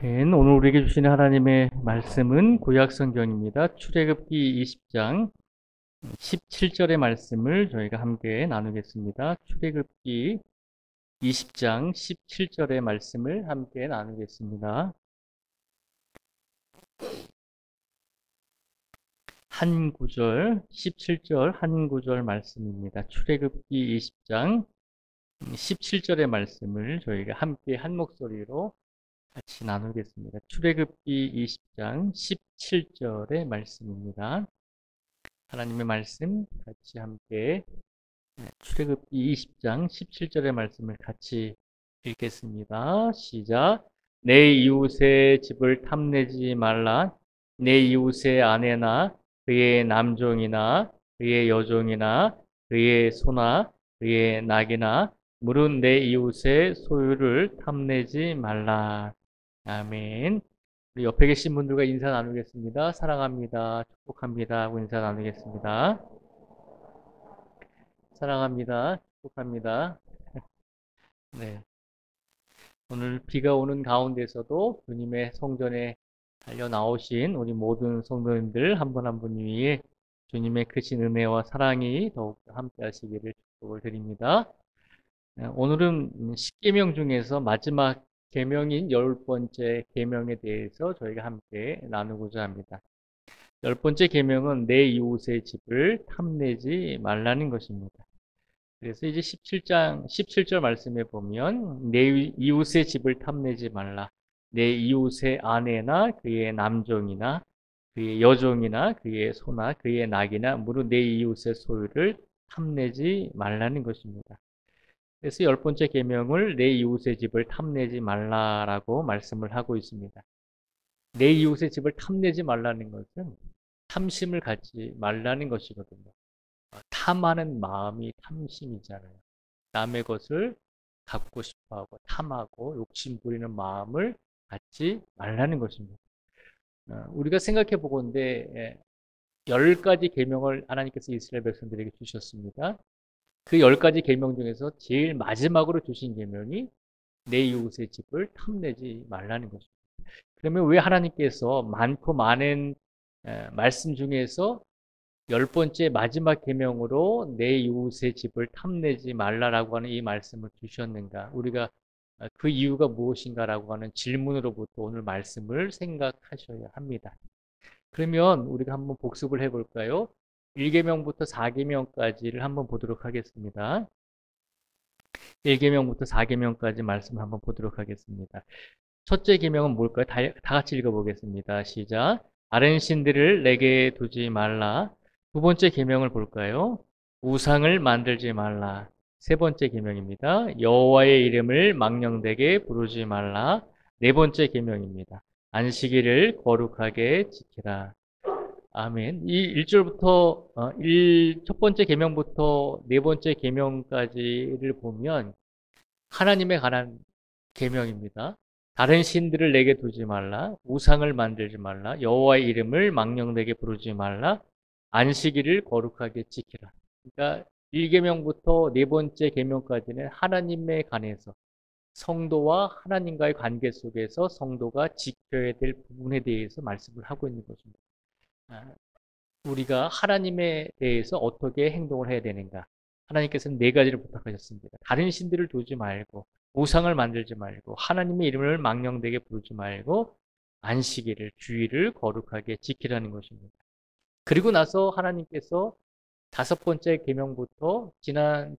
아멘. 오늘 우리에게 주시는 하나님의 말씀은 구약 성경입니다. 출애굽기 20장 17절의 말씀을 저희가 함께 나누겠습니다. 출애굽기 20장 17절의 말씀을 함께 나누겠습니다. 한 구절, 17절 한 구절 말씀입니다. 출애굽기 20장 17절의 말씀을 저희가 함께 한 목소리로 같이 나누겠습니다. 출애굽기 20장 17절의 말씀입니다. 하나님의 말씀 같이 함께 출애굽기 20장 17절의 말씀을 같이 읽겠습니다. 시작. 내 이웃의 집을 탐내지 말라. 내 이웃의 아내나 그의 남종이나 그의 여종이나 그의 소나 그의 낙이나 물은 내 이웃의 소유를 탐내지 말라. 아멘. 우리 옆에 계신 분들과 인사 나누겠습니다. 사랑합니다. 축복합니다. 하고 인사 나누겠습니다. 사랑합니다. 축복합니다. 네. 오늘 비가 오는 가운데서도 주님의 성전에 달려 나오신 우리 모든 성도님들 한 분 한 분 위에 주님의 크신 은혜와 사랑이 더욱 함께 하시기를 축복을 드립니다. 오늘은 십계명 중에서 마지막 계명인 10번째 계명에 대해서 저희가 함께 나누고자 합니다. 10번째 계명은 내 이웃의 집을 탐내지 말라는 것입니다. 그래서 이제 17절 말씀에 보면 내 이웃의 집을 탐내지 말라. 내 이웃의 아내나 그의 남종이나 그의 여종이나 그의 소나 그의 낙이나 무릇 내 이웃의 소유를 탐내지 말라는 것입니다. 그래서 10번째 계명을 내 이웃의 집을 탐내지 말라라고 말씀을 하고 있습니다. 내 이웃의 집을 탐내지 말라는 것은 탐심을 갖지 말라는 것이거든요. 탐하는 마음이 탐심이잖아요. 남의 것을 갖고 싶어하고 탐하고 욕심 부리는 마음을 갖지 말라는 것입니다. 우리가 생각해 보건대 10가지 계명을 하나님께서 이스라엘 백성들에게 주셨습니다. 그 10가지 계명 중에서 제일 마지막으로 주신 계명이 내 이웃의 집을 탐내지 말라는 것입니다. 그러면 왜 하나님께서 많고 많은 말씀 중에서 10번째 마지막 계명으로 내 이웃의 집을 탐내지 말라라고 하는 이 말씀을 주셨는가? 우리가 그 이유가 무엇인가라고 하는 질문으로부터 오늘 말씀을 생각하셔야 합니다. 그러면 우리가 한번 복습을 해볼까요? 1계명부터 4계명까지를 한번 보도록 하겠습니다. 1계명부터 4계명까지 말씀을 한번 보도록 하겠습니다. 첫째 계명은 뭘까요? 다 같이 읽어보겠습니다. 시작. 다른 신들을 내게 두지 말라. 두 번째 계명을 볼까요? 우상을 만들지 말라. 세 번째 계명입니다. 여호와의 이름을 망령되게 부르지 말라. 네 번째 계명입니다. 안식일을 거룩하게 지키라. 아멘. 이 1절부터 첫 번째 계명부터 네 번째 계명까지를 보면 하나님에 관한 계명입니다. 다른 신들을 내게 두지 말라. 우상을 만들지 말라. 여호와의 이름을 망령되게 부르지 말라. 안식일을 거룩하게 지키라. 그러니까 1계명부터 네 번째 계명까지는 하나님에 관해서 성도와 하나님과의 관계 속에서 성도가 지켜야 될 부분에 대해서 말씀을 하고 있는 것입니다. 우리가 하나님에 대해서 어떻게 행동을 해야 되는가? 하나님께서는 네 가지를 부탁하셨습니다. 다른 신들을 두지 말고 우상을 만들지 말고 하나님의 이름을 망령되게 부르지 말고 안식일을 주일을 거룩하게 지키라는 것입니다. 그리고 나서 하나님께서 다섯 번째 계명부터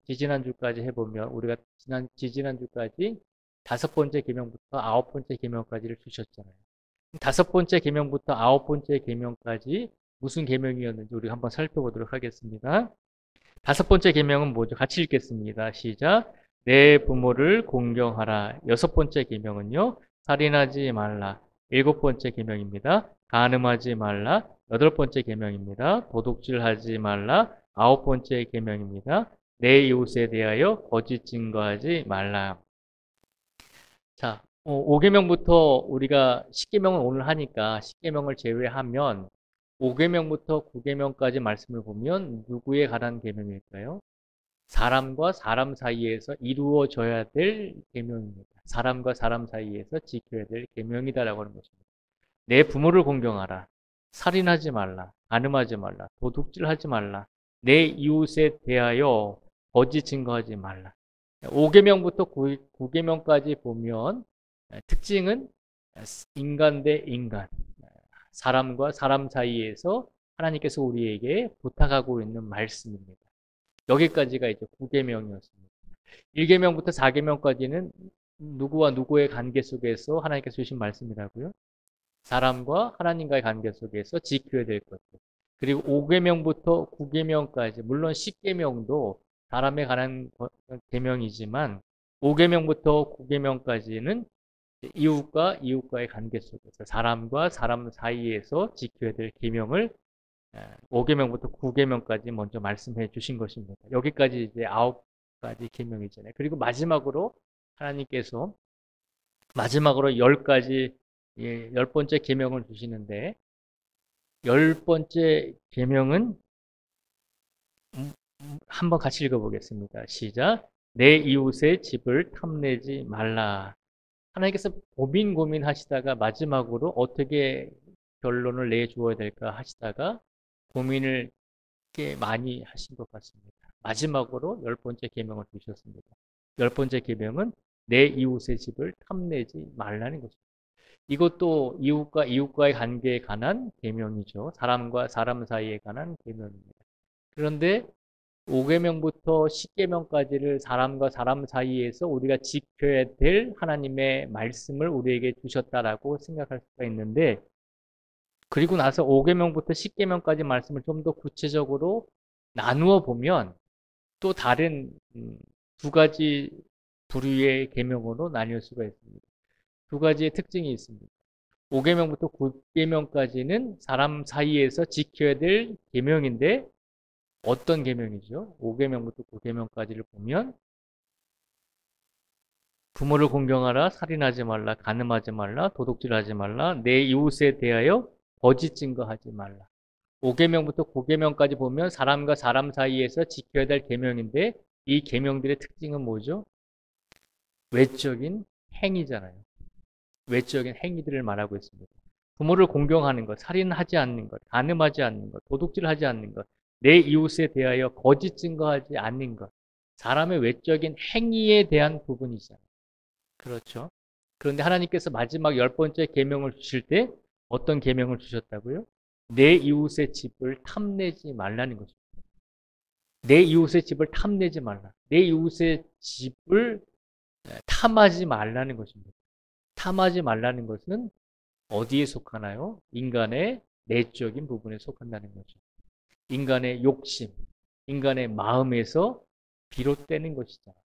지지난주까지 해보면 우리가 지지난주까지 다섯 번째 계명부터 아홉 번째 계명까지를 주셨잖아요. 다섯 번째 계명부터 아홉 번째 계명까지 무슨 계명이었는지 우리가 한번 살펴보도록 하겠습니다. 다섯 번째 계명은 뭐죠? 같이 읽겠습니다. 시작. 내 부모를 공경하라. 여섯 번째 계명은요. 살인하지 말라. 일곱 번째 계명입니다. 간음하지 말라. 여덟 번째 계명입니다. 도둑질하지 말라. 아홉 번째 계명입니다. 내 이웃에 대하여 거짓 증거하지 말라. 자, 5계명부터 우리가 10계명을 오늘 하니까 10계명을 제외하면 5계명부터 9계명까지 말씀을 보면 누구에 관한 계명일까요? 사람과 사람 사이에서 이루어져야 될 계명입니다. 사람과 사람 사이에서 지켜야 될 계명이다라고 하는 것입니다. 내 부모를 공경하라. 살인하지 말라. 간음하지 말라. 도둑질하지 말라. 내 이웃에 대하여 거짓 증거하지 말라. 5계명부터 9계명까지 보면 특징은 인간 대 인간, 사람과 사람 사이에서 하나님께서 우리에게 부탁하고 있는 말씀입니다. 여기까지가 이제 9계명이었습니다. 1계명부터 4계명까지는 누구와 누구의 관계 속에서 하나님께서 주신 말씀이라고요. 사람과 하나님과의 관계 속에서 지켜야 될 것들. 그리고 5계명부터 9계명까지, 물론 10계명도 사람에 관한 계명이지만 5계명부터 9계명까지는 이웃과 이웃과의 관계 속에서 사람과 사람 사이에서 지켜야 될 계명을 5계명부터 9계명까지 먼저 말씀해 주신 것입니다. 여기까지 이제 9가지 계명이잖아요. 그리고 마지막으로 하나님께서 마지막으로 10가지 10번째 계명을 주시는데 10번째 계명은 한번 같이 읽어보겠습니다. 시작. 내 이웃의 집을 탐내지 말라. 하나님께서 고민하시다가 마지막으로 어떻게 결론을 내주어야 될까 하시다가 고민을 꽤 많이 하신 것 같습니다. 마지막으로 10번째 계명을 주셨습니다. 10번째 계명은 내 이웃의 집을 탐내지 말라는 것입니다. 이것도 이웃과 이웃과의 관계에 관한 계명이죠. 사람과 사람 사이에 관한 계명입니다. 그런데 5계명부터 10계명까지를 사람과 사람 사이에서 우리가 지켜야 될 하나님의 말씀을 우리에게 주셨다라고 생각할 수가 있는데, 그리고 나서 5계명부터 10계명까지 말씀을 좀 더 구체적으로 나누어 보면 또 다른 2가지 부류의 계명으로 나뉠 수가 있습니다. 2가지의 특징이 있습니다. 5계명부터 9계명까지는 사람 사이에서 지켜야 될 계명인데 어떤 계명이죠? 5계명부터 9계명까지를 보면 부모를 공경하라, 살인하지 말라, 간음하지 말라, 도둑질하지 말라, 내 이웃에 대하여 거짓 증거하지 말라. 5계명부터 9계명까지 보면 사람과 사람 사이에서 지켜야 될 계명인데 이 계명들의 특징은 뭐죠? 외적인 행위잖아요. 외적인 행위들을 말하고 있습니다. 부모를 공경하는 것, 살인하지 않는 것, 간음하지 않는 것, 도둑질하지 않는 것, 내 이웃에 대하여 거짓 증거하지 않는 것. 사람의 외적인 행위에 대한 부분이잖아요. 그렇죠? 그런데 하나님께서 마지막 10번째 계명을 주실 때 어떤 계명을 주셨다고요? 내 이웃의 집을 탐내지 말라는 것입니다. 내 이웃의 집을 탐내지 말라. 내 이웃의 집을 탐하지 말라는 것입니다. 탐하지 말라는 것은 어디에 속하나요? 인간의 내적인 부분에 속한다는 거죠. 인간의 욕심, 인간의 마음에서 비롯되는 것이잖아요.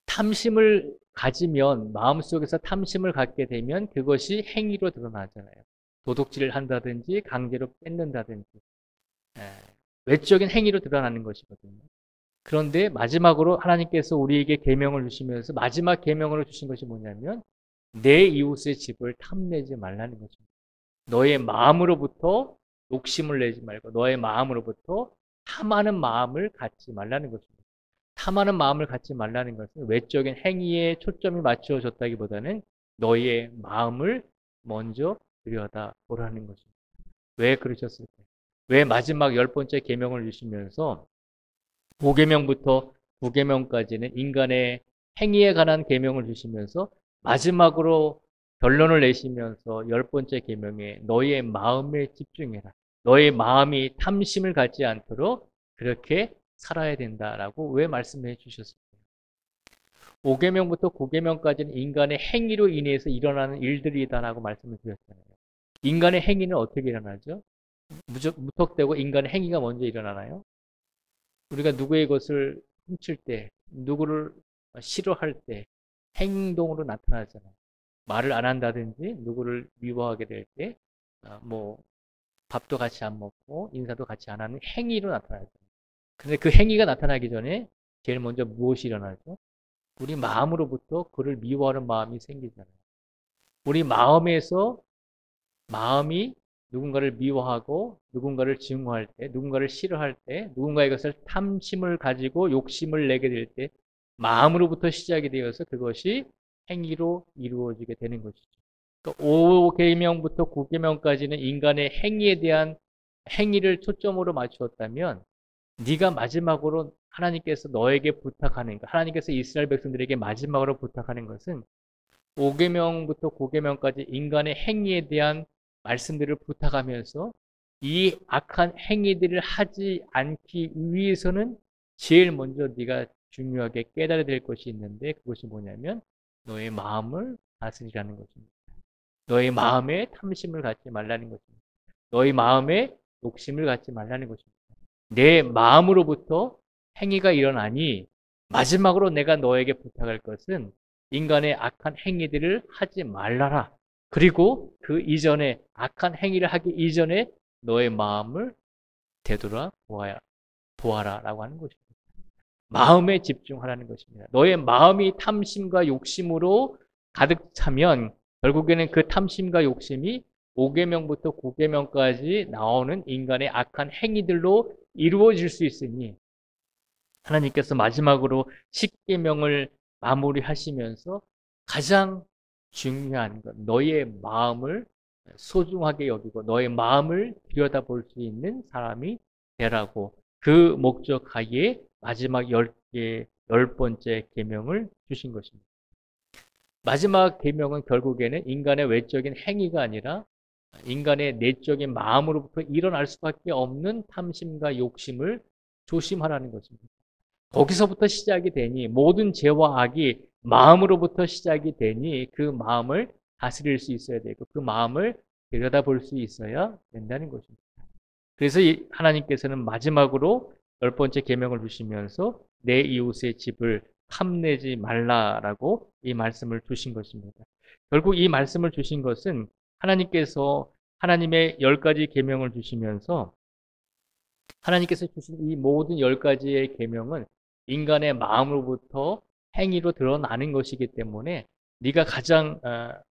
탐심을 가지면, 마음속에서 탐심을 갖게 되면 그것이 행위로 드러나잖아요. 도둑질을 한다든지 강제로 뺏는다든지 외적인 행위로 드러나는 것이거든요. 그런데 마지막으로 하나님께서 우리에게 계명을 주시면서 마지막 계명으로 주신 것이 뭐냐면 내 이웃의 집을 탐내지 말라는 것입니다. 너의 마음으로부터 욕심을 내지 말고 너의 마음으로부터 탐하는 마음을 갖지 말라는 것입니다. 탐하는 마음을 갖지 말라는 것은 외적인 행위에 초점이 맞추어졌다기보다는 너의 마음을 먼저 들여다보라는 것입니다. 왜 그러셨을까요? 왜 마지막 10번째 계명을 주시면서 5계명부터 9계명까지는 인간의 행위에 관한 계명을 주시면서 마지막으로 결론을 내시면서 10번째 계명에 너의 마음에 집중해라. 너의 마음이 탐심을 갖지 않도록 그렇게 살아야 된다라고 왜 말씀해 주셨을까요? 5계명부터 9계명까지는 인간의 행위로 인해서 일어나는 일들이다라고 말씀을 드렸잖아요. 인간의 행위는 어떻게 일어나죠? 무턱대고 인간의 행위가 먼저 일어나나요? 우리가 누구의 것을 훔칠 때, 누구를 싫어할 때 행동으로 나타나잖아요. 말을 안 한다든지 누구를 미워하게 될 때, 밥도 같이 안 먹고 인사도 같이 안 하는 행위로 나타나죠. 근데 그 행위가 나타나기 전에 제일 먼저 무엇이 일어나죠? 우리 마음으로부터 그를 미워하는 마음이 생기잖아요. 우리 마음에서 마음이 누군가를 미워하고 누군가를 증오할 때, 누군가를 싫어할 때, 누군가의 것을 탐심을 가지고 욕심을 내게 될 때 마음으로부터 시작이 되어서 그것이 행위로 이루어지게 되는 것이죠. 5계명부터 9계명까지는 인간의 행위에 대한 행위를 초점으로 맞추었다면 네가 마지막으로 하나님께서 너에게 부탁하는 것, 하나님께서 이스라엘 백성들에게 마지막으로 부탁하는 것은 5계명부터 9계명까지 인간의 행위에 대한 말씀들을 부탁하면서 이 악한 행위들을 하지 않기 위해서는 제일 먼저 네가 중요하게 깨달아야 될 것이 있는데 그것이 뭐냐면 너의 마음을 다스리라는 것입니다. 너의 마음에 탐심을 갖지 말라는 것입니다. 너의 마음에 욕심을 갖지 말라는 것입니다. 내 마음으로부터 행위가 일어나니 마지막으로 내가 너에게 부탁할 것은 인간의 악한 행위들을 하지 말라라. 그리고 그 이전에 악한 행위를 하기 이전에 너의 마음을 되돌아 보아라라고 하는 것입니다. 마음에 집중하라는 것입니다. 너의 마음이 탐심과 욕심으로 가득 차면 결국에는 그 탐심과 욕심이 5계명부터 9계명까지 나오는 인간의 악한 행위들로 이루어질 수 있으니 하나님께서 마지막으로 10계명을 마무리하시면서 가장 중요한 것, 너의 마음을 소중하게 여기고 너의 마음을 들여다볼 수 있는 사람이 되라고 그 목적 하에 마지막 10번째 계명을 주신 것입니다. 마지막 계명은 결국에는 인간의 외적인 행위가 아니라 인간의 내적인 마음으로부터 일어날 수밖에 없는 탐심과 욕심을 조심하라는 것입니다. 거기서부터 시작이 되니 모든 죄와 악이 마음으로부터 시작이 되니 그 마음을 다스릴 수 있어야 되고 그 마음을 들여다볼 수 있어야 된다는 것입니다. 그래서 하나님께서는 마지막으로 10번째 계명을 주시면서 내 이웃의 집을 탐내지 말라라고 이 말씀을 주신 것입니다. 결국 이 말씀을 주신 것은 하나님께서 하나님의 10가지 계명을 주시면서 하나님께서 주신 이 모든 10가지의 계명은 인간의 마음으로부터 행위로 드러나는 것이기 때문에 네가 가장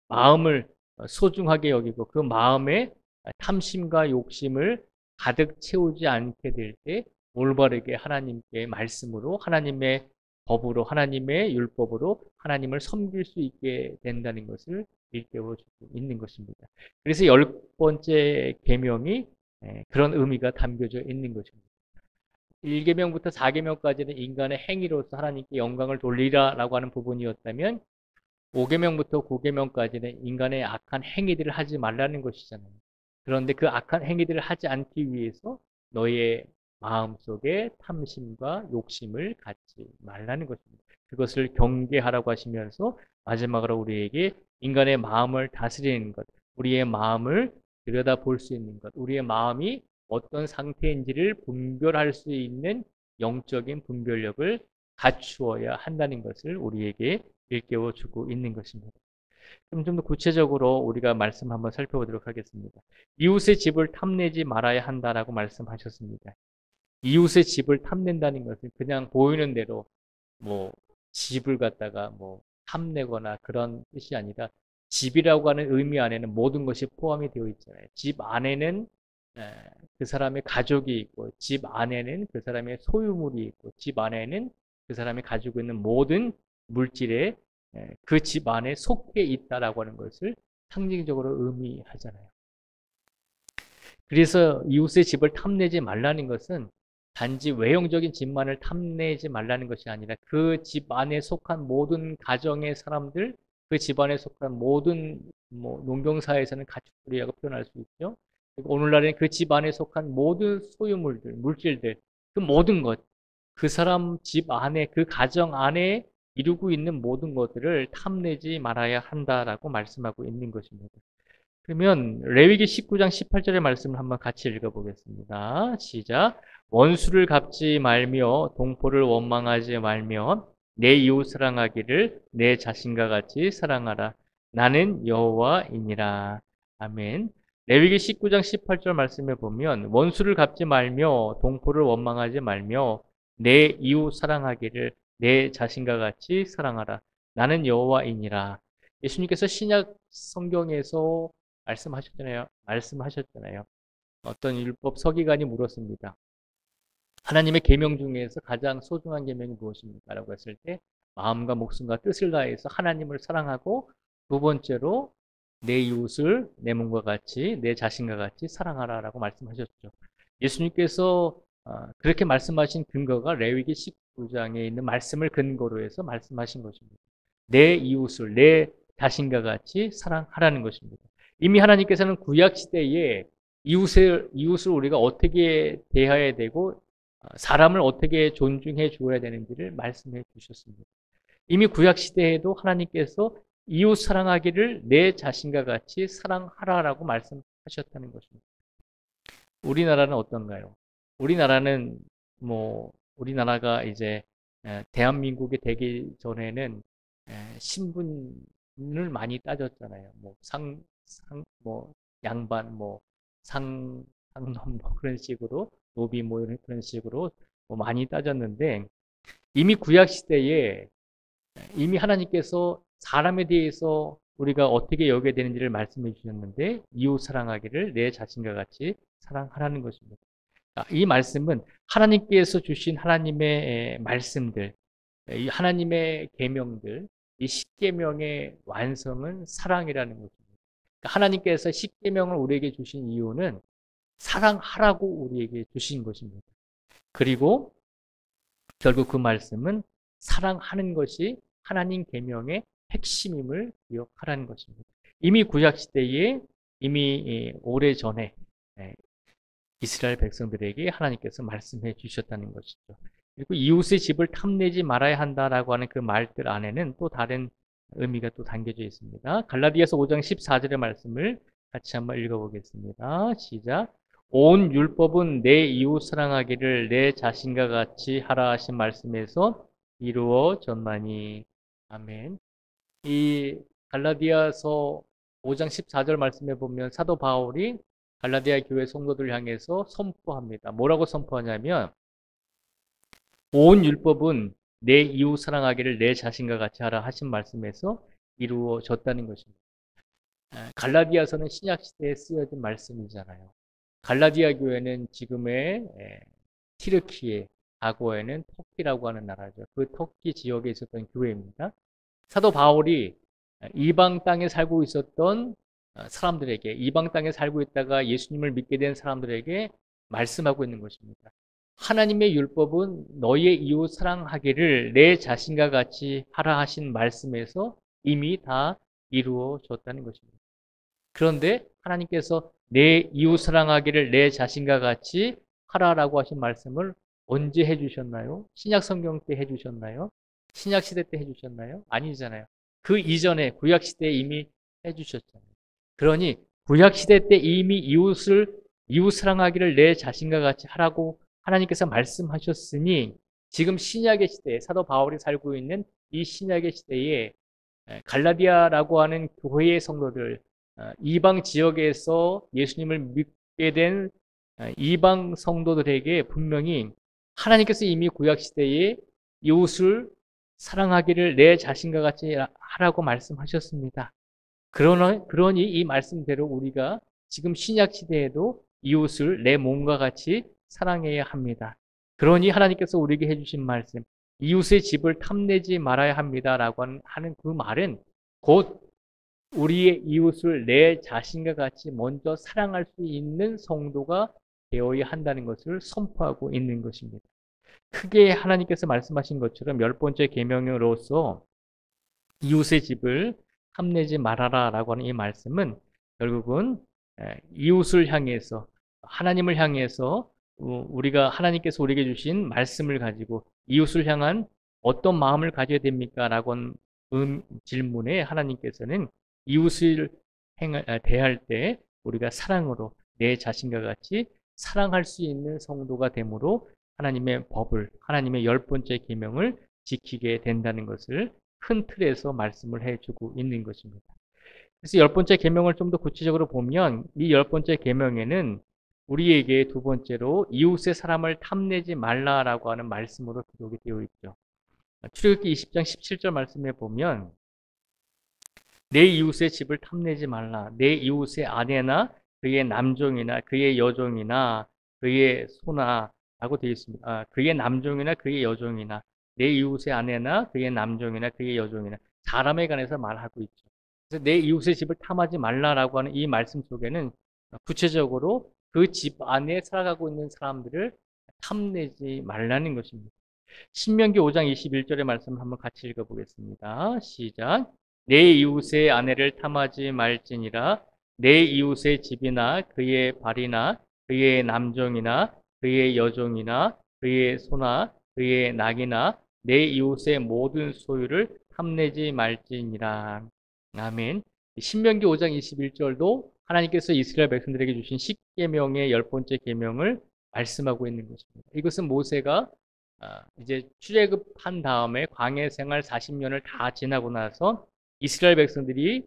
마음을 소중하게 여기고 그 마음에 탐심과 욕심을 가득 채우지 않게 될 때 올바르게 하나님께 말씀으로 하나님의 법으로 하나님의 율법으로 하나님을 섬길 수 있게 된다는 것을 일깨워주고 있는 것입니다. 그래서 10번째 계명이 그런 의미가 담겨져 있는 것입니다. 1계명부터 4계명까지는 인간의 행위로서 하나님께 영광을 돌리라라고 하는 부분이었다면 5계명부터 9계명까지는 인간의 악한 행위들을 하지 말라는 것이잖아요. 그런데 그 악한 행위들을 하지 않기 위해서 너의 마음속에 탐심과 욕심을 갖지 말라는 것입니다. 그것을 경계하라고 하시면서 마지막으로 우리에게 인간의 마음을 다스리는 것, 우리의 마음을 들여다볼 수 있는 것, 우리의 마음이 어떤 상태인지를 분별할 수 있는 영적인 분별력을 갖추어야 한다는 것을 우리에게 일깨워 주고 있는 것입니다. 그럼 좀 더 구체적으로 우리가 말씀 한번 살펴보도록 하겠습니다. 이웃의 집을 탐내지 말아야 한다라고 말씀하셨습니다. 이웃의 집을 탐낸다는 것은 그냥 보이는 대로 뭐 집을 갖다가 뭐 탐내거나 그런 뜻이 아니라 집이라고 하는 의미 안에는 모든 것이 포함이 되어 있잖아요. 집 안에는 그 사람의 가족이 있고 집 안에는 그 사람의 소유물이 있고 집 안에는 그 사람이 가지고 있는 모든 물질에 그 집 안에 속해 있다라고 하는 것을 상징적으로 의미하잖아요. 그래서 이웃의 집을 탐내지 말라는 것은 단지 외형적인 집만을 탐내지 말라는 것이 아니라 그 집 안에 속한 모든 가정의 사람들, 그 집 안에 속한 모든 농경사에서는 가축들이라고 표현할 수 있죠. 오늘날에는 그 집 안에 속한 모든 소유물들, 물질들, 그 모든 것, 그 사람 집 안에, 그 가정 안에 이루고 있는 모든 것들을 탐내지 말아야 한다라고 말씀하고 있는 것입니다. 그러면 레위기 19장 18절의 말씀을 한번 같이 읽어보겠습니다. 시작. 원수를 갚지 말며 동포를 원망하지 말며 내 이웃 사랑하기를 내 자신과 같이 사랑하라. 나는 여호와이니라. 아멘. 레위기 19장 18절 말씀에 보면 원수를 갚지 말며 동포를 원망하지 말며 내 이웃 사랑하기를 내 자신과 같이 사랑하라. 나는 여호와이니라. 예수님께서 신약 성경에서 말씀하셨잖아요. 어떤 율법 서기관이 물었습니다. 하나님의 계명 중에서 가장 소중한 계명이 무엇입니까? 라고 했을 때 마음과 목숨과 뜻을 다해서 하나님을 사랑하고 두 번째로 내 이웃을 내 몸과 같이 내 자신과 같이 사랑하라라고 말씀하셨죠. 예수님께서 그렇게 말씀하신 근거가 레위기 19장에 있는 말씀을 근거로 해서 말씀하신 것입니다. 내 이웃을 내 자신과 같이 사랑하라는 것입니다. 이미 하나님께서는 구약 시대에 이웃을 우리가 어떻게 대해야 되고 사람을 어떻게 존중해 주어야 되는지를 말씀해 주셨습니다. 이미 구약 시대에도 하나님께서 이웃 사랑하기를 내 자신과 같이 사랑하라라고 말씀하셨다는 것입니다. 우리나라는 어떤가요? 우리나라는 우리나라가 이제 대한민국이 되기 전에는 신분을 많이 따졌잖아요. 양반, 상놈 그런 식으로 노비 이런 그런 식으로 많이 따졌는데 이미 구약 시대에 이미 하나님께서 사람에 대해서 우리가 어떻게 여겨야 되는지를 말씀해 주셨는데 이웃 사랑하기를 내 자신과 같이 사랑하라는 것입니다. 이 말씀은 하나님께서 주신 하나님의 말씀들, 이 하나님의 계명들, 이 십계명의 완성은 사랑이라는 것입니다. 하나님께서 십계명을 우리에게 주신 이유는 사랑하라고 우리에게 주신 것입니다. 그리고 결국 그 말씀은 사랑하는 것이 하나님 계명의 핵심임을 기억하라는 것입니다. 이미 구약 시대에 이미 오래전에 이스라엘 백성들에게 하나님께서 말씀해 주셨다는 것이죠. 그리고 이웃의 집을 탐내지 말아야 한다라고 하는 그 말들 안에는 또 다른 의미가 또 담겨져 있습니다. 갈라디아서 5장 14절의 말씀을 같이 한번 읽어보겠습니다. 시작. 온 율법은 내 이웃 사랑하기를 내 자신과 같이 하라 하신 말씀에서 이루어졌나니. 아멘. 이 갈라디아서 5장 14절 말씀에 보면 사도 바울이 갈라디아 교회 성도들 향해서 선포합니다. 뭐라고 선포하냐면 온 율법은 내 이웃 사랑하기를 내 자신과 같이 하라 하신 말씀에서 이루어졌다는 것입니다. 갈라디아서는 신약 시대에 쓰여진 말씀이잖아요. 갈라디아 교회는 지금의 튀르키예, 과거에는 터키라고 하는 나라죠. 그 터키 지역에 있었던 교회입니다. 사도 바울이 이방 땅에 살고 있었던 사람들에게, 이방 땅에 살고 있다가 예수님을 믿게 된 사람들에게 말씀하고 있는 것입니다. 하나님의 율법은 너의 이웃 사랑하기를 내 자신과 같이 하라 하신 말씀에서 이미 다 이루어졌다는 것입니다. 그런데 하나님께서 내 이웃 사랑하기를 내 자신과 같이 하라라고 하신 말씀을 언제 해주셨나요? 신약 성경 때 해주셨나요? 신약 시대 때 해주셨나요? 아니잖아요. 그 이전에 구약 시대에 이미 해주셨잖아요. 그러니 구약 시대 때 이미 이웃 사랑하기를 내 자신과 같이 하라고 하나님께서 말씀하셨으니 지금 신약의 시대에 사도 바울이 살고 있는 이 신약의 시대에 갈라디아라고 하는 교회의 성도들, 이방 지역에서 예수님을 믿게 된 이방 성도들에게 분명히 하나님께서 이미 구약 시대에 이웃을 사랑하기를 내 자신과 같이 하라고 말씀하셨습니다. 그러니 이 말씀대로 우리가 지금 신약 시대에도 이웃을 내 몸과 같이 사랑해야 합니다. 그러니 하나님께서 우리에게 해주신 말씀, 이웃의 집을 탐내지 말아야 합니다라고 하는 그 말은 곧 우리의 이웃을 내 자신과 같이 먼저 사랑할 수 있는 성도가 되어야 한다는 것을 선포하고 있는 것입니다. 크게 하나님께서 말씀하신 것처럼 10번째 계명으로서 이웃의 집을 탐내지 말아라라고 하는 이 말씀은 결국은 이웃을 향해서 하나님을 향해서 우리가 하나님께서 우리에게 주신 말씀을 가지고 이웃을 향한 어떤 마음을 가져야 됩니까? 라고 하는 질문에 하나님께서는 이웃을 대할 때 우리가 사랑으로 내 자신과 같이 사랑할 수 있는 성도가 되므로 하나님의 법을, 하나님의 10번째 계명을 지키게 된다는 것을 큰 틀에서 말씀을 해주고 있는 것입니다. 그래서 10번째 계명을 좀 더 구체적으로 보면 이 10번째 계명에는 우리에게 두 번째로 이웃의 사람을 탐내지 말라라고 하는 말씀으로 기록이 되어 있죠. 출애굽기 20장 17절 말씀에 보면 내 이웃의 집을 탐내지 말라. 내 이웃의 아내나 그의 남종이나 그의 여종이나 그의 소나 라고 되어 있습니다. 그의 남종이나 그의 여종이나 내 이웃의 아내나 그의 남종이나 그의 여종이나 사람에 관해서 말하고 있죠. 그래서 내 이웃의 집을 탐하지 말라라고 하는 이 말씀 속에는 구체적으로 그 집 안에 살아가고 있는 사람들을 탐내지 말라는 것입니다. 신명기 5장 21절의 말씀 한번 같이 읽어보겠습니다. 시작. 내 이웃의 아내를 탐하지 말지니라. 내 이웃의 집이나 그의 발이나 그의 남종이나 그의 여종이나 그의 소나 그의 낙이나 내 이웃의 모든 소유를 탐내지 말지니라. 아멘. 신명기 5장 21절도 하나님께서 이스라엘 백성들에게 주신 10계명의 10번째 계명을 말씀하고 있는 것입니다. 이것은 모세가 이제 출애굽한 다음에 광야 생활 40년을 다 지나고 나서 이스라엘 백성들이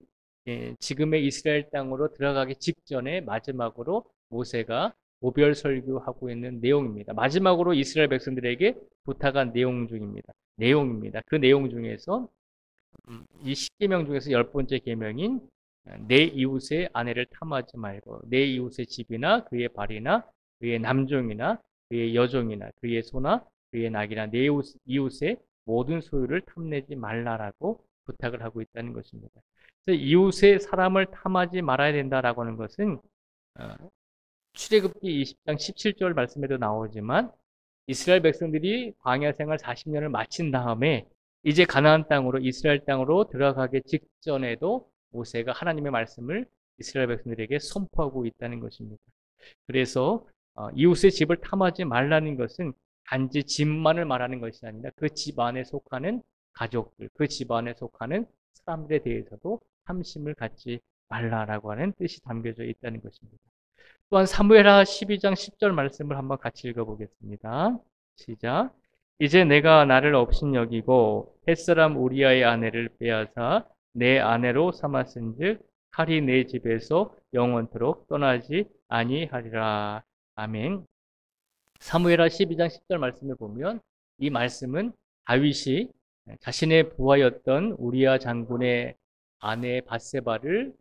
지금의 이스라엘 땅으로 들어가기 직전에 마지막으로 모세가 오별 설교하고 있는 내용입니다. 마지막으로 이스라엘 백성들에게 부탁한 내용입니다. 그 내용 중에서 이 10계명 중에서 10번째 계명인 내 이웃의 아내를 탐하지 말고 내 이웃의 집이나 그의 발이나 그의 남종이나 그의 여종이나 그의 소나 그의 낙이나 내 이웃의 모든 소유를 탐내지 말라라고 부탁을 하고 있다는 것입니다. 그래서 이웃의 사람을 탐하지 말아야 된다라고 하는 것은 출애굽기 20장 17절 말씀에도 나오지만 이스라엘 백성들이 광야 생활 40년을 마친 다음에 이제 가나안 땅으로 이스라엘 땅으로 들어가기 직전에도 모세가 하나님의 말씀을 이스라엘 백성들에게 선포하고 있다는 것입니다. 그래서 이웃의 집을 탐하지 말라는 것은 단지 집만을 말하는 것이 아니라 그 집 안에 속하는 가족들, 그 집 안에 속하는 사람들에 대해서도 탐심을 갖지 말라라고 하는 뜻이 담겨져 있다는 것입니다. 또한 사무엘하 12장 10절 말씀을 한번 같이 읽어보겠습니다. 시작. 이제 내가 나를 업신여기고 햇사람 우리아의 아내를 빼앗아 내 아내로 삼았은즉 칼이 내 집에서 영원토록 떠나지 아니하리라. 아멘. 사무엘하 12장 10절 말씀을 보면 이 말씀은 다윗이 자신의 부하였던 우리아 장군의 아내 밧세바를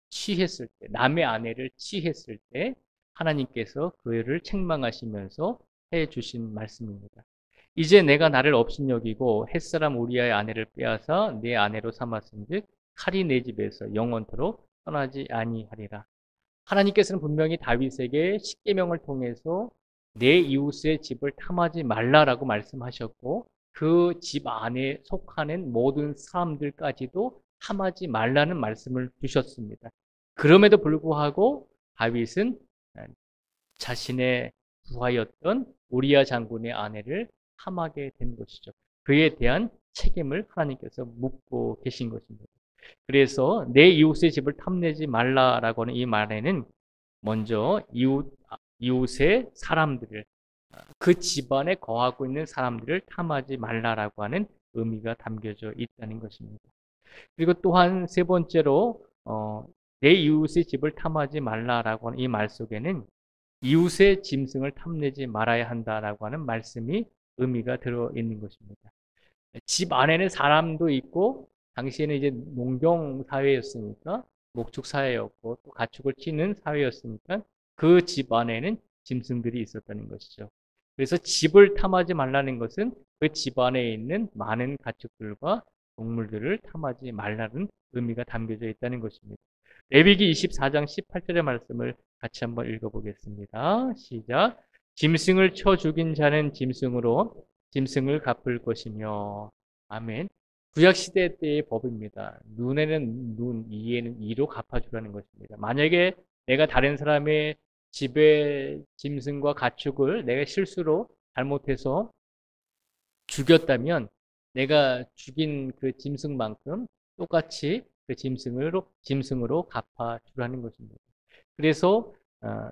취했을 때, 남의 아내를 취했을 때 하나님께서 그를 책망하시면서 해 주신 말씀입니다. 이제 내가 나를 업신여기고 햇사람 우리아의 아내를 빼앗아 내 아내로 삼았은즉 칼이 내 집에서 영원토록 떠나지 아니하리라. 하나님께서는 분명히 다윗에게 십계명을 통해서 내 이웃의 집을 탐하지 말라라고 말씀하셨고 그 집 안에 속하는 모든 사람들까지도 탐하지 말라는 말씀을 주셨습니다. 그럼에도 불구하고 다윗은 자신의 부하였던 우리아 장군의 아내를 탐하게 된 것이죠. 그에 대한 책임을 하나님께서 묻고 계신 것입니다. 그래서 내 이웃의 집을 탐내지 말라라고 하는 이 말에는 먼저 이웃의 사람들을 그 집안에 거하고 있는 사람들을 탐하지 말라라고 하는 의미가 담겨져 있다는 것입니다. 그리고 또한 세 번째로 내 이웃의 집을 탐하지 말라라고 하는 이 말 속에는 이웃의 짐승을 탐내지 말아야 한다라고 하는 말씀이 의미가 들어있는 것입니다. 집 안에는 사람도 있고 당시에는 이제 농경 사회였으니까 목축 사회였고 또 가축을 키우는 사회였으니까 그 집 안에는 짐승들이 있었다는 것이죠. 그래서 집을 탐하지 말라는 것은 그 집 안에 있는 많은 가축들과 동물들을 탐하지 말라는 의미가 담겨져 있다는 것입니다. 레위기 24장 18절의 말씀을 같이 한번 읽어보겠습니다. 시작. 짐승을 쳐 죽인 자는 짐승으로 짐승을 갚을 것이며. 아멘. 구약시대 때의 법입니다. 눈에는 눈, 이에는 이로 갚아주라는 것입니다. 만약에 내가 다른 사람의 집의 짐승과 가축을 내가 실수로 잘못해서 죽였다면 내가 죽인 그 짐승만큼 똑같이 그 짐승으로 갚아주라는 것입니다. 그래서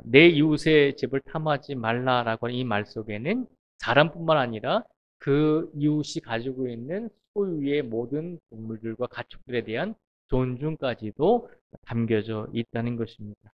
내 이웃의 집을 탐하지 말라라고 하는 이 말 속에는 사람뿐만 아니라 그 이웃이 가지고 있는 소유의 모든 동물들과 가축들에 대한 존중까지도 담겨져 있다는 것입니다.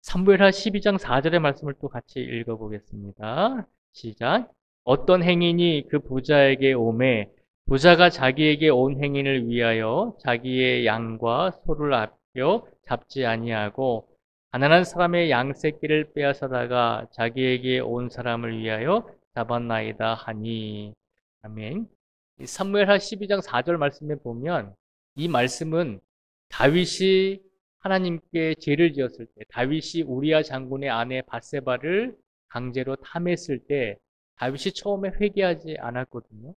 사무엘하 12장 4절의 말씀을 또 같이 읽어보겠습니다. 시작. 어떤 행인이 그 부자에게 오매 부자가 자기에게 온 행인을 위하여 자기의 양과 소를 아껴 잡지 아니하고 가난한 사람의 양새끼를 빼앗아다가 자기에게 온 사람을 위하여 잡았나이다 하니. 아멘. 사무엘하 12장 4절 말씀에 보면 이 말씀은 다윗이 하나님께 죄를 지었을 때, 다윗이 우리아 장군의 아내 밧세바를 강제로 탐했을 때 다윗이 처음에 회개하지 않았거든요.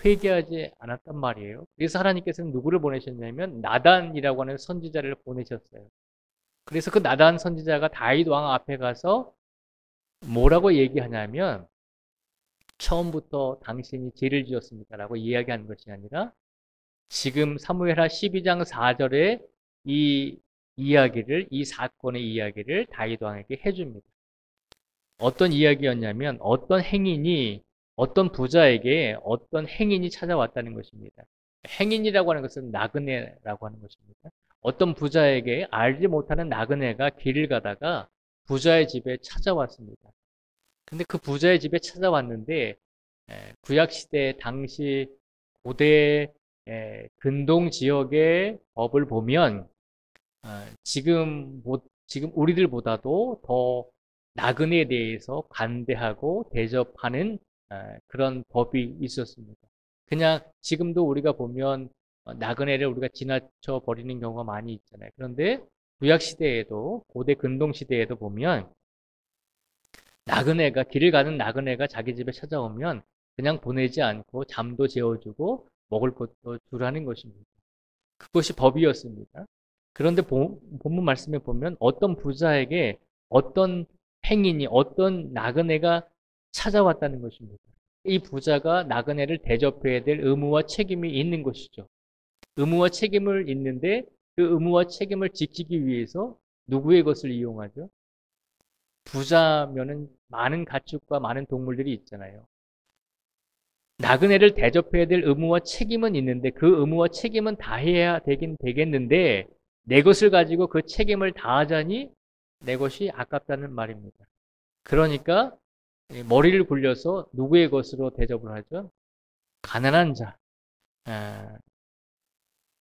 회개하지 않았단 말이에요. 그래서 하나님께서는 누구를 보내셨냐면 나단이라고 하는 선지자를 보내셨어요. 그래서 그 나단 선지자가 다윗 왕 앞에 가서 뭐라고 얘기하냐면 처음부터 당신이 죄를 지었습니다라고 이야기하는 것이 아니라 지금 사무엘하 12장 4절에 이 이야기를, 이 사건의 이야기를 다윗 왕에게 해줍니다. 어떤 이야기였냐면 어떤 행인이, 어떤 부자에게 어떤 행인이 찾아왔다는 것입니다. 행인이라고 하는 것은 나그네라고 하는 것입니다. 어떤 부자에게 알지 못하는 나그네가 길을 가다가 부자의 집에 찾아왔습니다. 근데 그 부자의 집에 찾아왔는데 구약시대 당시 고대 근동 지역의 법을 보면 지금 우리들보다도 더 나그네에 대해서 관대하고 대접하는 그런 법이 있었습니다. 그냥 지금도 우리가 보면 나그네를 우리가 지나쳐 버리는 경우가 많이 있잖아요. 그런데 구약 시대에도 고대 근동 시대에도 보면 나그네가 길을 가는 나그네가 자기 집에 찾아오면 그냥 보내지 않고 잠도 재워주고 먹을 것도 주라는 것입니다. 그것이 법이었습니다. 그런데 본문 말씀에 보면 어떤 부자에게 어떤 행인이, 어떤 나그네가 찾아왔다는 것입니다. 이 부자가 나그네를 대접해야 될 의무와 책임이 있는 것이죠. 의무와 책임을 있는데 그 의무와 책임을 지키기 위해서 누구의 것을 이용하죠? 부자면은 많은 가축과 많은 동물들이 있잖아요. 나그네를 대접해야 될 의무와 책임은 있는데 그 의무와 책임은 다해야 되긴 되겠는데 내 것을 가지고 그 책임을 다하자니 내 것이 아깝다는 말입니다. 그러니까 머리를 굴려서 누구의 것으로 대접을 하죠? 가난한 자,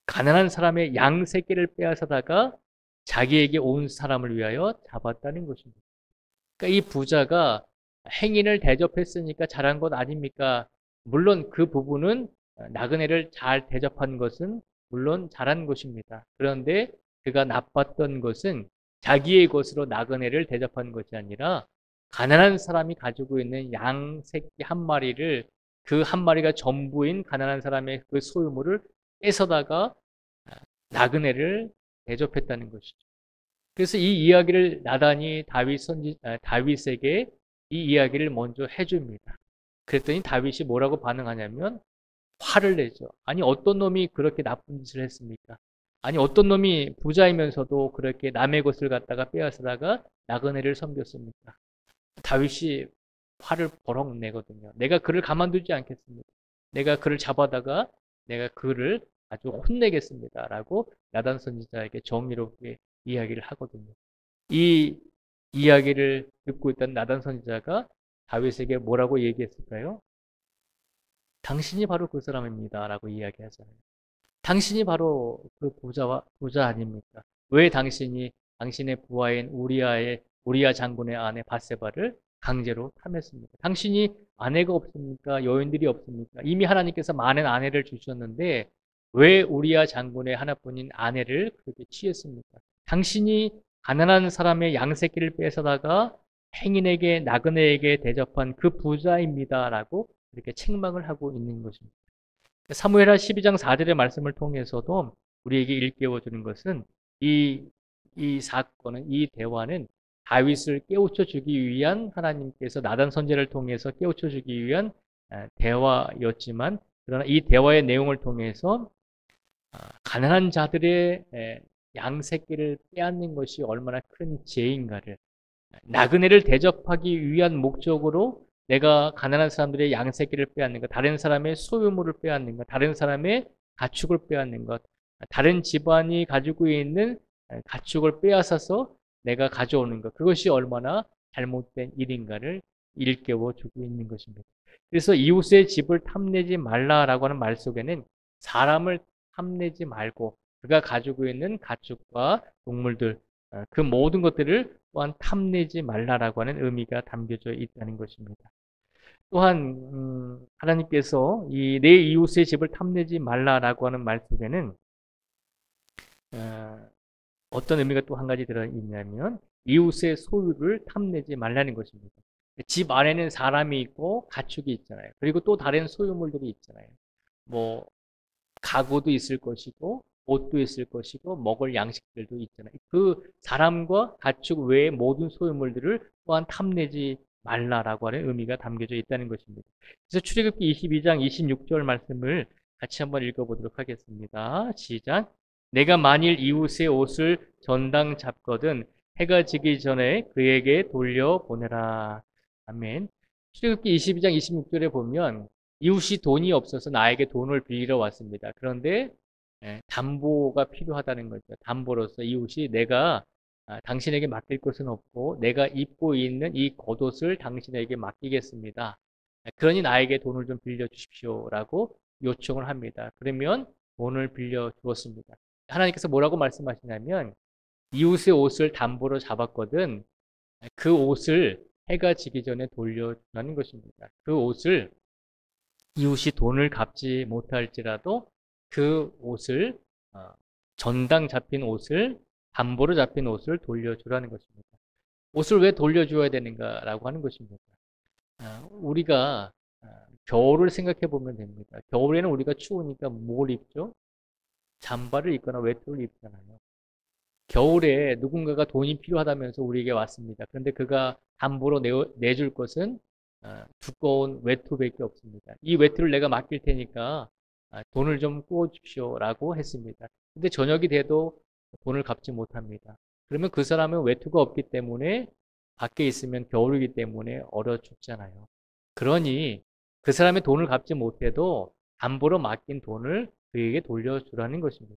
가난한 사람의 양 새끼를 빼앗아다가 자기에게 온 사람을 위하여 잡았다는 것입니다. 그러니까 이 부자가 행인을 대접했으니까 잘한 것 아닙니까? 물론 그 부분은 나그네를 잘 대접한 것은 물론 잘한 것입니다. 그런데 그가 나빴던 것은 자기의 것으로 나그네를 대접한 것이 아니라 가난한 사람이 가지고 있는 양 새끼 한 마리를, 그 한 마리가 전부인 가난한 사람의 그 소유물을 뺏어다가 나그네를 대접했다는 것이죠. 그래서 이 이야기를 나단이 다윗에게 이 이야기를 먼저 해줍니다. 그랬더니 다윗이 뭐라고 반응하냐면 화를 내죠. 아니 어떤 놈이 그렇게 나쁜 짓을 했습니까? 아니 어떤 놈이 부자이면서도 그렇게 남의 것을 갖다가 빼앗아다가 나그네를 섬겼습니까? 다윗이 화를 버럭 내거든요. 내가 그를 가만두지 않겠습니다. 내가 그를 잡아다가 내가 그를 아주 혼내겠습니다. 라고 나단 선지자에게 정의롭게 이야기를 하거든요. 이 이야기를 듣고 있던 나단 선지자가 다윗에게 뭐라고 얘기했을까요? 당신이 바로 그 사람입니다. 라고 이야기하잖아요. 당신이 바로 그 부자 아닙니까? 왜 당신이 당신의 부하인 우리아 장군의 아내 밧세바를 강제로 탐했습니까? 당신이 아내가 없습니까? 여인들이 없습니까? 이미 하나님께서 많은 아내를 주셨는데 왜 우리아 장군의 하나뿐인 아내를 그렇게 취했습니까? 당신이 가난한 사람의 양새끼를 뺏어다가 행인에게 나그네에게 대접한 그 부자입니다라고 이렇게 책망을 하고 있는 것입니다. 사무엘하 12장 4절의 말씀을 통해서도 우리에게 일깨워 주는 것은 이 사건은, 이 대화는 다윗을 깨우쳐 주기 위한, 하나님께서 나단 선지자를 통해서 깨우쳐 주기 위한 대화였지만, 그러나 이 대화의 내용을 통해서 가난한 자들의 양새끼를 빼앗는 것이 얼마나 큰 죄인가를, 나그네를 대접하기 위한 목적으로 내가 가난한 사람들의 양새끼를 빼앗는 것, 다른 사람의 소유물을 빼앗는 것, 다른 사람의 가축을 빼앗는 것, 다른 집안이 가지고 있는 가축을 빼앗아서 내가 가져오는 것, 그것이 얼마나 잘못된 일인가를 일깨워 주고 있는 것입니다. 그래서 이웃의 집을 탐내지 말라라고 하는 말 속에는 사람을 탐내지 말고 그가 가지고 있는 가축과 동물들 그 모든 것들을 또한 탐내지 말라라고 하는 의미가 담겨져 있다는 것입니다. 또한 하나님께서 이 내 이웃의 집을 탐내지 말라라고 하는 말 속에는 어떤 의미가 또 한 가지 들어있냐면 이웃의 소유를 탐내지 말라는 것입니다. 집 안에는 사람이 있고 가축이 있잖아요. 그리고 또 다른 소유물들이 있잖아요. 뭐 가구도 있을 것이고 옷도 있을 것이고 먹을 양식들도 있잖아요. 그 사람과 가축 외의 모든 소유물들을 또한 탐내지 말라라고 하는 의미가 담겨져 있다는 것입니다. 그래서 출애굽기 22장 26절 말씀을 같이 한번 읽어보도록 하겠습니다. 시작. 내가 만일 이웃의 옷을 전당 잡거든 해가 지기 전에 그에게 돌려보내라. 아멘. 출애굽기 22장 26절에 보면 이웃이 돈이 없어서 나에게 돈을 빌리러 왔습니다. 그런데 담보가 필요하다는 거죠. 담보로서 이웃이 내가 당신에게 맡길 것은 없고 내가 입고 있는 이 겉옷을 당신에게 맡기겠습니다. 그러니 나에게 돈을 좀 빌려주십시오라고 요청을 합니다. 그러면 돈을 빌려 주었습니다. 하나님께서 뭐라고 말씀하시냐면 이웃의 옷을 담보로 잡았거든 그 옷을 해가 지기 전에 돌려주라는 것입니다. 그 옷을 이웃이 돈을 갚지 못할지라도 그 옷을 전당 잡힌 옷을 담보로 잡힌 옷을 돌려주라는 것입니다. 옷을 왜 돌려줘야 되는가라고 하는 것입니다. 우리가 겨울을 생각해 보면 됩니다. 겨울에는 우리가 추우니까 뭘 입죠? 잠바를 입거나 외투를 입잖아요. 겨울에 누군가가 돈이 필요하다면서 우리에게 왔습니다. 그런데 그가 담보로 내줄 것은 두꺼운 외투밖에 없습니다. 이 외투를 내가 맡길 테니까 돈을 좀 구워주십시오라고 했습니다. 근데 저녁이 돼도 돈을 갚지 못합니다. 그러면 그 사람은 외투가 없기 때문에 밖에 있으면 겨울이기 때문에 얼어 죽잖아요. 그러니 그 사람의 돈을 갚지 못해도 담보로 맡긴 돈을 그에게 돌려주라는 것입니다.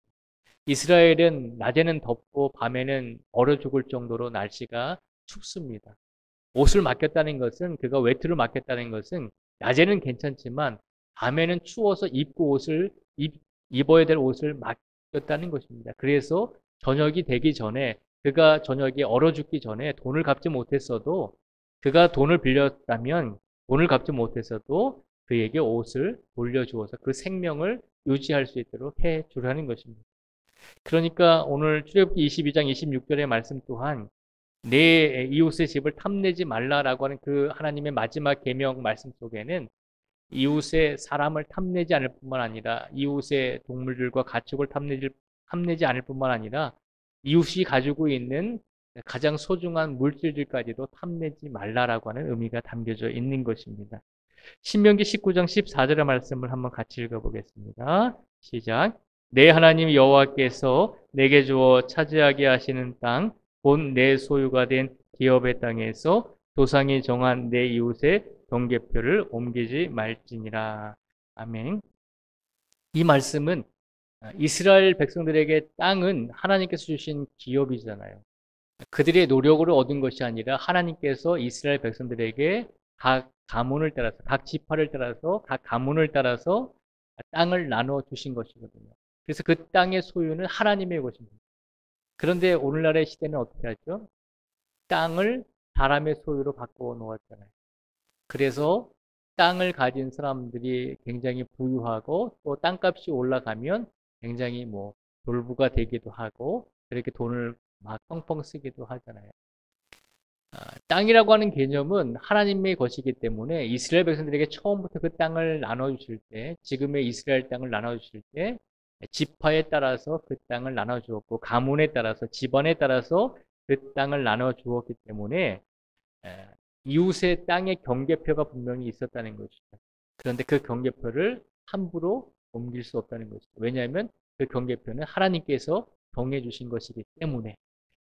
이스라엘은 낮에는 덥고 밤에는 얼어 죽을 정도로 날씨가 춥습니다. 옷을 맡겼다는 것은 그가 외투를 맡겼다는 것은 낮에는 괜찮지만 밤에는 추워서 입어야 될 옷을 맡겼다는 것입니다. 그래서 저녁이 되기 전에 그가 저녁에 얼어 죽기 전에 돈을 갚지 못했어도 그가 돈을 빌렸다면 돈을 갚지 못했어도 그에게 옷을 돌려주어서 그 생명을 유지할 수 있도록 해 주라는 것입니다. 그러니까 오늘 출애굽기 22장 26절의 말씀 또한 내 이웃의 집을 탐내지 말라라고 하는 그 하나님의 마지막 계명 말씀 속에는 이웃의 사람을 탐내지 않을 뿐만 아니라 이웃의 동물들과 가축을 탐내지 않을 뿐만 아니라 이웃이 가지고 있는 가장 소중한 물질들까지도 탐내지 말라라고 하는 의미가 담겨져 있는 것입니다. 신명기 19장 14절의 말씀을 한번 같이 읽어보겠습니다. 시작. 내 하나님 여호와께서 내게 주어 차지하게 하시는 땅 곧 내 소유가 된 기업의 땅에서 조상이 정한 내 이웃의 경계표를 옮기지 말지니라. 아멘. 이 말씀은 이스라엘 백성들에게 땅은 하나님께서 주신 기업이잖아요. 그들의 노력으로 얻은 것이 아니라 하나님께서 이스라엘 백성들에게 각 가문을 따라서 각 지파를 따라서 각 가문을 따라서 땅을 나눠 주신 것이거든요. 그래서 그 땅의 소유는 하나님의 것입니다. 그런데 오늘날의 시대는 어떻게 하죠? 땅을 사람의 소유로 바꿔 놓았잖아요. 그래서 땅을 가진 사람들이 굉장히 부유하고 또 땅값이 올라가면 굉장히 졸부가 되기도 하고 그렇게 돈을 막 펑펑 쓰기도 하잖아요. 땅이라고 하는 개념은 하나님의 것이기 때문에 이스라엘 백성들에게 처음부터 그 땅을 나눠주실 때, 지금의 이스라엘 땅을 나눠주실 때 지파에 따라서 그 땅을 나눠주었고 가문에 따라서 집안에 따라서 그 땅을 나눠주었기 때문에 이웃의 땅의 경계표가 분명히 있었다는 것이죠. 그런데 그 경계표를 함부로 옮길 수 없다는 것이죠. 왜냐하면 그 경계표는 하나님께서 정해주신 것이기 때문에.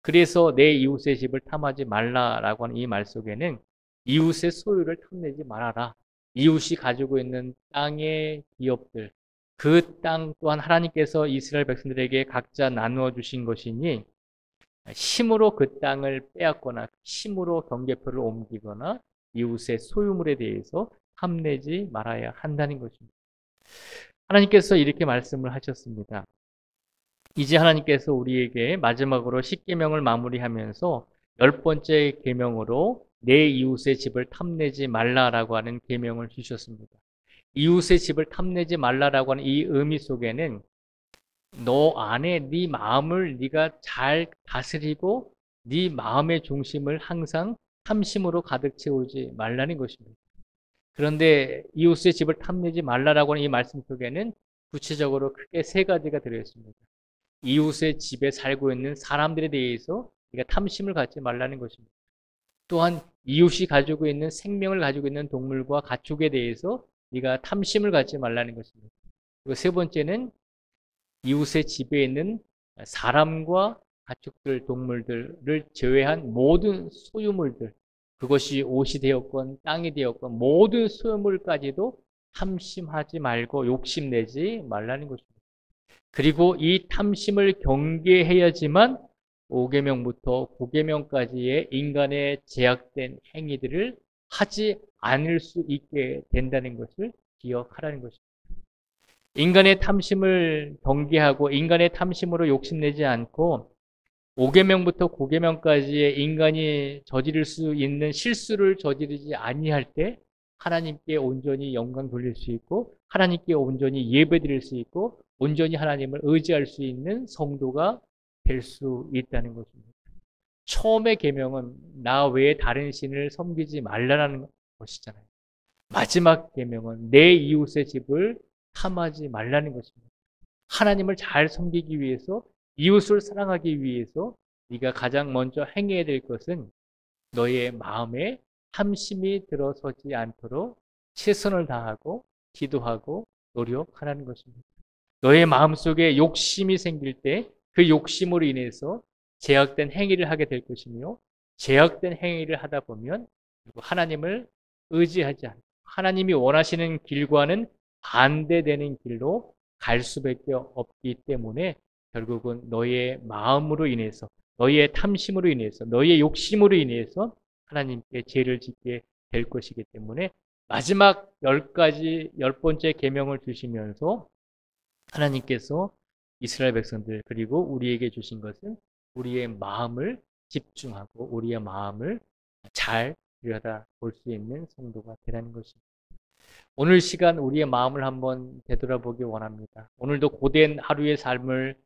그래서 내 이웃의 집을 탐하지 말라라고 하는 이 말 속에는 이웃의 소유를 탐내지 말아라. 이웃이 가지고 있는 땅의 기업들, 그 땅 또한 하나님께서 이스라엘 백성들에게 각자 나누어 주신 것이니 힘으로 그 땅을 빼앗거나 힘으로 경계표를 옮기거나 이웃의 소유물에 대해서 탐내지 말아야 한다는 것입니다. 하나님께서 이렇게 말씀을 하셨습니다. 이제 하나님께서 우리에게 마지막으로 10계명을 마무리하면서 10번째 계명으로 내 이웃의 집을 탐내지 말라라고 하는 계명을 주셨습니다. 이웃의 집을 탐내지 말라라고 하는 이 의미 속에는 너 안에 네 마음을 네가 잘 다스리고 네 마음의 중심을 항상 탐심으로 가득 채우지 말라는 것입니다. 그런데 이웃의 집을 탐내지 말라라고 하는 이 말씀 속에는 구체적으로 크게 세 가지가 들어있습니다. 이웃의 집에 살고 있는 사람들에 대해서 네가 탐심을 갖지 말라는 것입니다. 또한 이웃이 가지고 있는 생명을 가지고 있는 동물과 가축에 대해서 네가 탐심을 갖지 말라는 것입니다. 그리고 세 번째는 이웃의 집에 있는 사람과 가축들, 동물들을 제외한 모든 소유물들, 그것이 옷이 되었건 땅이 되었건 모든 소유물까지도 탐심하지 말고 욕심내지 말라는 것입니다. 그리고 이 탐심을 경계해야지만 5계명부터 9계명까지의 인간의 제약된 행위들을 하지 않을 수 있게 된다는 것을 기억하라는 것입니다. 인간의 탐심을 경계하고 인간의 탐심으로 욕심내지 않고 5계명부터 9계명까지의 인간이 저지를 수 있는 실수를 저지르지 아니할 때 하나님께 온전히 영광 돌릴 수 있고 하나님께 온전히 예배드릴 수 있고 온전히 하나님을 의지할 수 있는 성도가 될 수 있다는 것입니다. 처음의 계명은 나 외에 다른 신을 섬기지 말라는 것이잖아요. 마지막 계명은 내 이웃의 집을 탐하지 말라는 것입니다. 하나님을 잘 섬기기 위해서 이웃을 사랑하기 위해서 네가 가장 먼저 행해야 될 것은 너의 마음에 탐심이 들어서지 않도록 최선을 다하고 기도하고 노력하라는 것입니다. 너의 마음속에 욕심이 생길 때 그 욕심으로 인해서 제약된 행위를 하게 될 것이며 제약된 행위를 하다 보면 하나님을 의지하지 않고 하나님이 원하시는 길과는 반대되는 길로 갈 수밖에 없기 때문에 결국은 너의 마음으로 인해서 너의 탐심으로 인해서 너의 욕심으로 인해서 하나님께 죄를 짓게 될 것이기 때문에 마지막 10번째 계명을 주시면서 하나님께서 이스라엘 백성들 그리고 우리에게 주신 것은 우리의 마음을 집중하고 우리의 마음을 잘 들여다 볼 수 있는 성도가 되라는 것입니다. 오늘 시간 우리의 마음을 한번 되돌아보기 원합니다. 오늘도 고된 하루의 삶을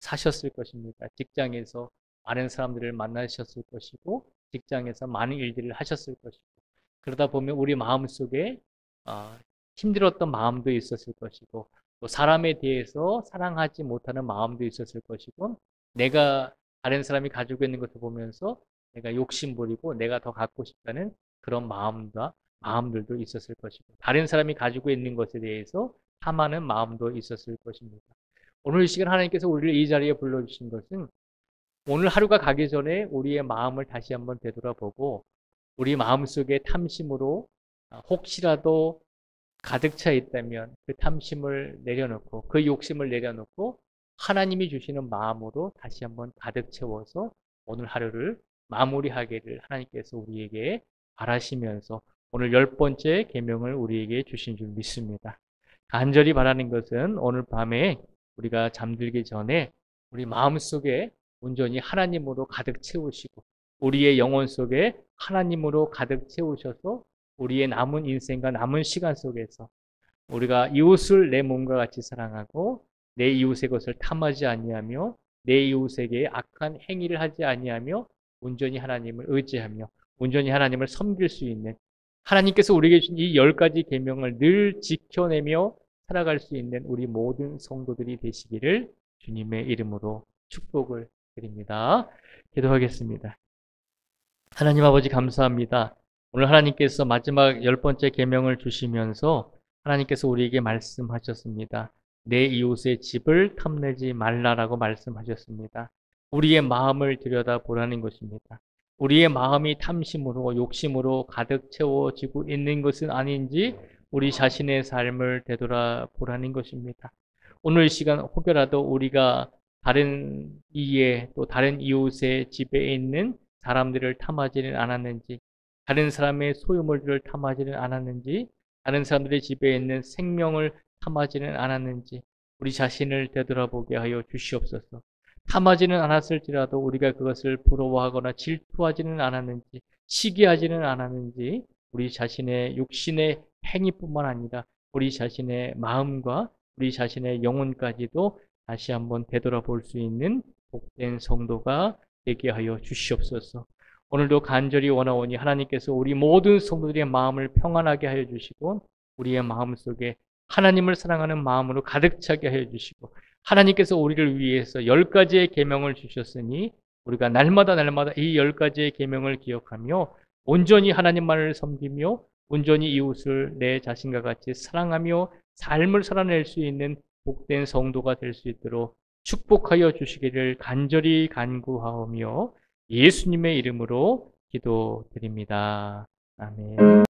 사셨을 것입니다. 직장에서 많은 사람들을 만나셨을 것이고 직장에서 많은 일들을 하셨을 것이고 그러다 보면 우리 마음속에 힘들었던 마음도 있었을 것이고 또 사람에 대해서 사랑하지 못하는 마음도 있었을 것이고 내가 다른 사람이 가지고 있는 것을 보면서 내가 욕심부리고 내가 더 갖고 싶다는 그런 마음들도 있었을 것이고 다른 사람이 가지고 있는 것에 대해서 탐하는 마음도 있었을 것입니다. 오늘 이 시간 하나님께서 우리를 이 자리에 불러주신 것은 오늘 하루가 가기 전에 우리의 마음을 다시 한번 되돌아보고 우리 마음속에 탐심으로 혹시라도 가득 차 있다면 그 탐심을 내려놓고 그 욕심을 내려놓고 하나님이 주시는 마음으로 다시 한번 가득 채워서 오늘 하루를 마무리하기를 하나님께서 우리에게 바라시면서 오늘 10번째 계명을 우리에게 주신 줄 믿습니다. 간절히 바라는 것은 오늘 밤에 우리가 잠들기 전에 우리 마음속에 온전히 하나님으로 가득 채우시고 우리의 영혼 속에 하나님으로 가득 채우셔서 우리의 남은 인생과 남은 시간 속에서 우리가 이웃을 내 몸과 같이 사랑하고 내 이웃의 것을 탐하지 아니하며 내 이웃에게 악한 행위를 하지 아니하며 온전히 하나님을 의지하며 온전히 하나님을 섬길 수 있는 하나님께서 우리에게 주신 이 10가지 계명을 늘 지켜내며 살아갈 수 있는 우리 모든 성도들이 되시기를 주님의 이름으로 축복을 드립니다. 기도하겠습니다. 하나님 아버지 감사합니다. 오늘 하나님께서 마지막 10번째 계명을 주시면서 하나님께서 우리에게 말씀하셨습니다. 내 이웃의 집을 탐내지 말라라고 말씀하셨습니다. 우리의 마음을 들여다보라는 것입니다. 우리의 마음이 탐심으로 욕심으로 가득 채워지고 있는 것은 아닌지 우리 자신의 삶을 되돌아보라는 것입니다. 오늘 시간 혹여라도 우리가 다른 이에 또 다른 이웃의 집에 있는 사람들을 탐하지는 않았는지 다른 사람의 소유물들을 탐하지는 않았는지, 다른 사람들의 집에 있는 생명을 탐하지는 않았는지 우리 자신을 되돌아보게 하여 주시옵소서. 탐하지는 않았을지라도 우리가 그것을 부러워하거나 질투하지는 않았는지, 시기하지는 않았는지 우리 자신의 육신의 행위뿐만 아니라 우리 자신의 마음과 우리 자신의 영혼까지도 다시 한번 되돌아볼 수 있는 복된 성도가 되게 하여 주시옵소서. 오늘도 간절히 원하오니 하나님께서 우리 모든 성도들의 마음을 평안하게 하여 주시고 우리의 마음 속에 하나님을 사랑하는 마음으로 가득 차게 하여 주시고 하나님께서 우리를 위해서 10가지의 계명을 주셨으니 우리가 날마다 이 10가지의 계명을 기억하며 온전히 하나님만을 섬기며 온전히 이웃을 내 자신과 같이 사랑하며 삶을 살아낼 수 있는 복된 성도가 될 수 있도록 축복하여 주시기를 간절히 간구하오며 예수님의 이름으로 기도드립니다. 아멘.